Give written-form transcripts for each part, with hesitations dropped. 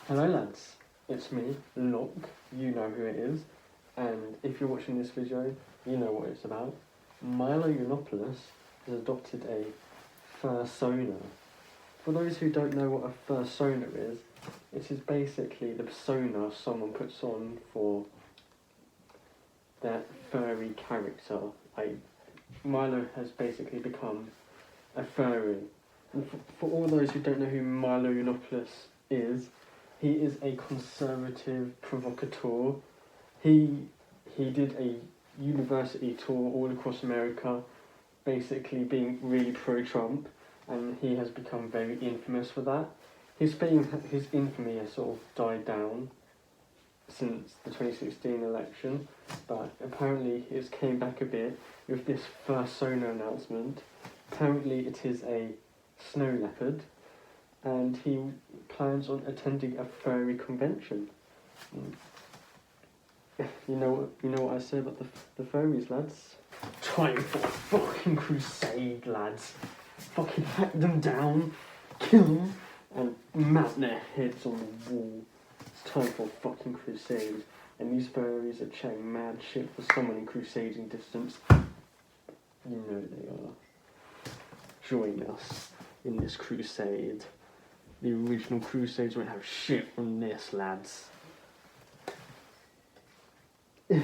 Hello lads, it's me, Locke, you know who it is, and if you're watching this video, you know what it's about. Milo has adopted a fursona. For those who don't know what a fursona is, it is basically the persona someone puts on for their furry character. Like, Milo has basically become a furry. And for all those who don't know who Milo is, he is a conservative provocateur. He did a university tour all across America, basically being really pro-Trump, and he has become very infamous for that. His infamy has sort of died down since the 2016 election, but apparently it's came back a bit with this fursona announcement. Apparently it is a snow leopard, and he plans on attending a furry convention. You know what I say about the furries, lads? Time for a fucking crusade, lads. Fucking hack them down, kill them, and mount their heads on the wall. It's time for a fucking crusade. And these furries are chatting mad shit for someone in crusading distance. You know they are. Join us in this crusade. The original crusades won't have shit from this, lads. This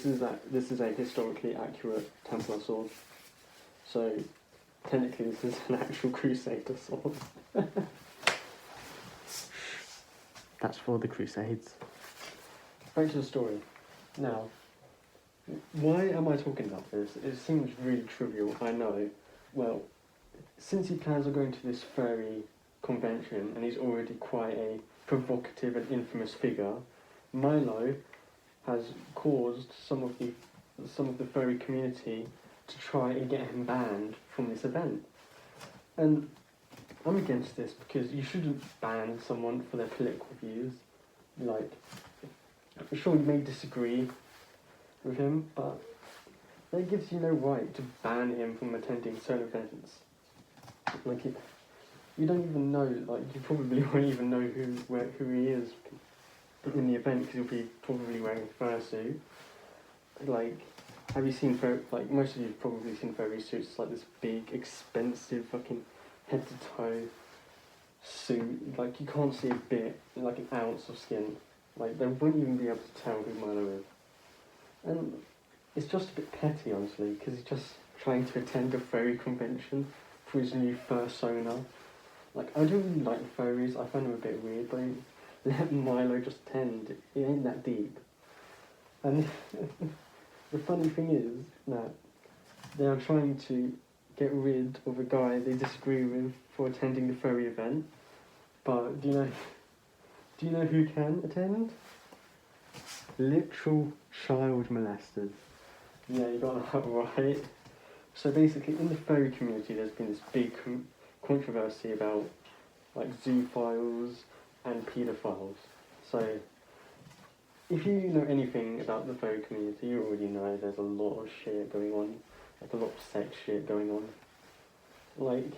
is a historically accurate Templar sword. So technically this is an actual Crusader sword. That's for the Crusades. Back to the story. Now, why am I talking about this? It seems really trivial, I know. Well, since he plans on going to this furry convention and he's already quite a provocative and infamous figure, Milo has caused some of the furry community to try and get him banned from this event. And I'm against this because you shouldn't ban someone for their political views. Like, I'm sure you may disagree with him, but that gives you no right to ban him from attending certain events. Like, you don't even know, like, you probably won't even know who he is in the event because he'll be probably wearing a fursuit. Like, have you seen like, most of you have probably seen furry suits. It's like this big, expensive fucking head to toe suit. Like, you can't see a bit, like an ounce of skin. Like, they wouldn't even be able to tell who Milo is. And it's just a bit petty, honestly, because he's just trying to attend a furry convention for his new fursona. Like, I don't really like furries, I find them a bit weird, but let Milo just attend. It ain't that deep. And the funny thing is that they are trying to get rid of a guy they disagree with for attending the furry event. But do you know who can attend? Literal child molesters. Yeah, you got that right. So basically, in the furry community, there's been this big controversy about like zoophiles and paedophiles. So, if you know anything about the furry community, you already know there's a lot of shit going on, like a lot of sex shit going on. Like,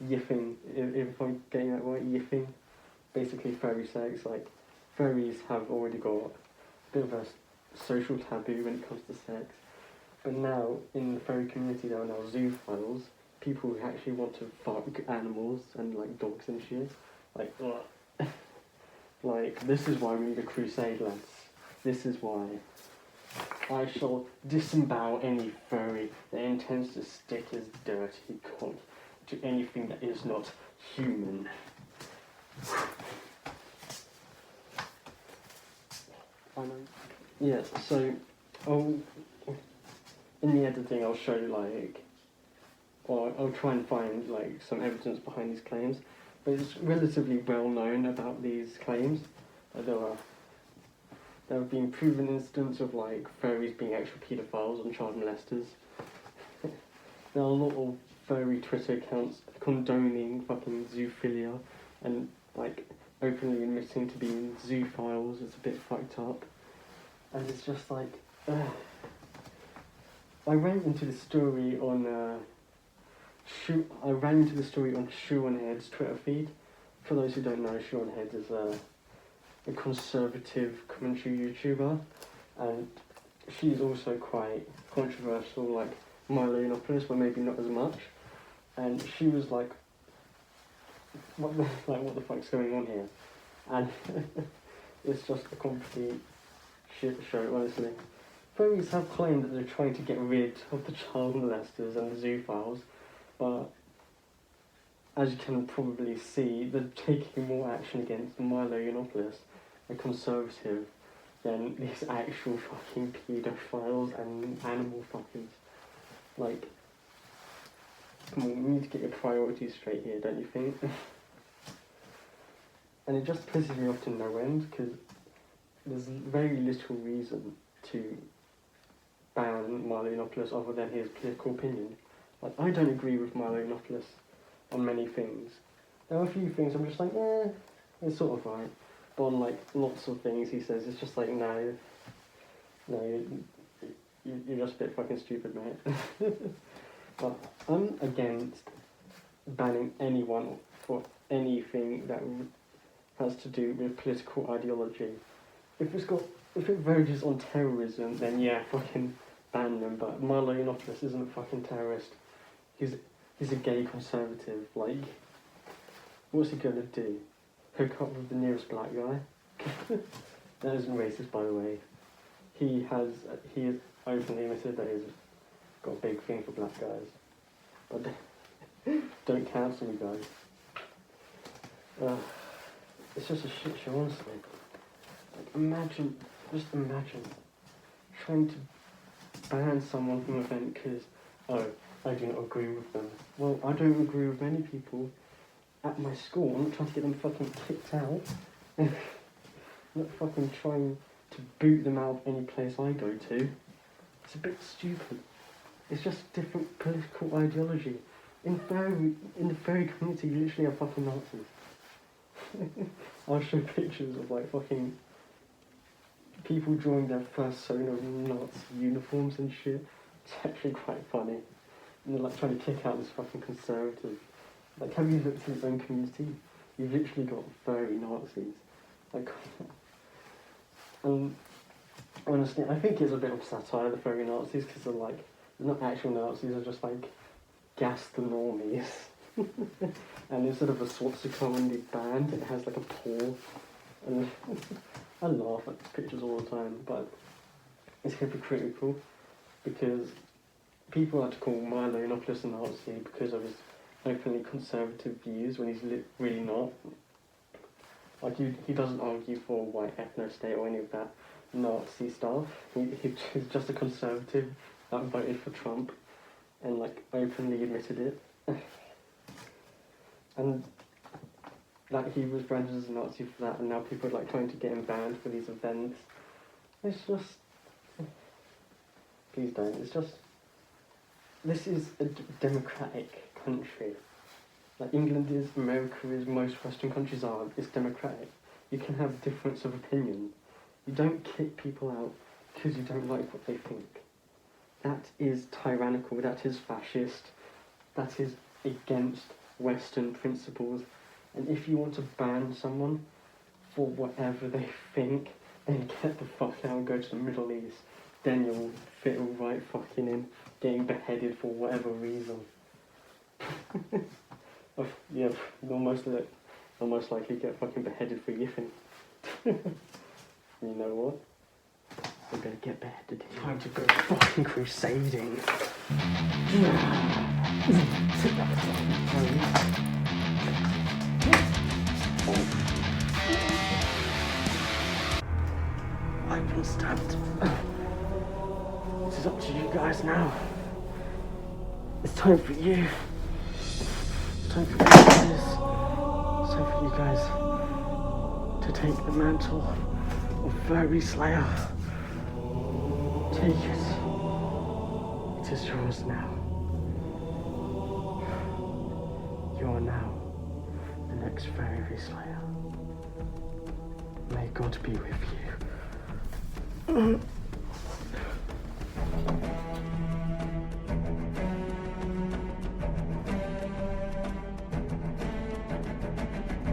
yiffing, if I'm getting that right, yiffing, basically furry sex. Like, furries have already got a bit of a social taboo when it comes to sex, but now in the furry community there are now zoophiles, people who actually want to fuck animals and like dogs and shit. Like, ugh. Like, this is why we need a crusade, lads. This is why. I shall disembowel any furry that intends to stick his dirty cock to anything that is not human. Yeah, so in the editing I'll show like, or I'll try and find like some evidence behind these claims, but it's relatively well known about these claims. There have been proven instances of like furries being actual paedophiles and child molesters. There are a lot of furry Twitter accounts condoning fucking zoophilia and like openly admitting to being zoophiles. It's a bit fucked up. And it's just like, I ran into the story on Sean Head's Twitter feed. For those who don't know, Sean Head is a conservative commentary YouTuber, and she's also quite controversial, like Milo, but maybe not as much. And she was like, what the fuck's going on here? And it's just a complete shit show, honestly. Furries have claimed that they're trying to get rid of the child molesters and the zoophiles, but as you can probably see, they're taking more action against Milo Yiannopoulos, a conservative, than these actual fucking paedophiles and animal fuckers. Like, come on, we need to get your priorities straight here, don't you think? And it just pisses me off to no end, because there's very little reason to ban Milo Yiannopoulos other than his political opinion. Like, I don't agree with Milo Yiannopoulos on many things. There are a few things I'm just like, it's sort of right. But on like lots of things he says, it's just like, no, you're just a bit fucking stupid, mate. But I'm against banning anyone for anything that has to do with political ideology. If it verges on terrorism, then yeah, fucking ban them. But Milo Yiannopoulos isn't a fucking terrorist. He's a gay conservative. Like, what's he gonna do? Hook up with the nearest black guy? That isn't racist, by the way. He has openly admitted that he's got a big thing for black guys. But don't cancel me, guys. It's just a shit show, honestly. Like, just imagine trying to ban someone from an event because, I do not agree with them. Well, I don't agree with many people at my school. I'm not trying to get them fucking kicked out. I'm not fucking trying to boot them out of any place I go to. It's a bit stupid. It's just different political ideology. In the furry community, you literally have fucking Nazis. I'll show pictures of like fucking people drawing their first sewing of Nazi uniforms and shit. It's actually quite funny. And they're like trying to kick out this fucking conservative. Like, have you looked at your own community? You've literally got furry Nazis. Like, and honestly, I think it's a bit of satire, the furry Nazis, because they're like, they're not actual Nazis, they're just like gas the normies. And instead of a swastika on the band, it has like a paw. And I laugh at these pictures all the time, but it's hypocritical because people like to call Milo Yiannopoulos a Nazi because of his openly conservative views when he's really not. Like, he doesn't argue for white ethno-state or any of that Nazi stuff. He's just a conservative that voted for Trump and like openly admitted it. And like, he was branded as a Nazi for that, and now people are like trying to get him banned for these events. It's just, please don't. It's just, this is a democratic country. Like England is, America is, most Western countries are. It's democratic. You can have difference of opinion. You don't kick people out because you don't like what they think. That is tyrannical. That is fascist. That is against Western principles. And if you want to ban someone for whatever they think, then get the fuck out and go to the Middle East. Then you'll fit right fucking in getting beheaded for whatever reason. Yeah, you'll most likely get fucking beheaded for yiffing. You know what? We're gonna get beheaded here. Time to go fucking crusading. I've been stabbed. This is up to you guys now. It's time for you. It's time for you guys. It's time for you guys to take the mantle of Furry Slayer. Take it. It is yours now. You are now the next Furry Slayer. May God be with you.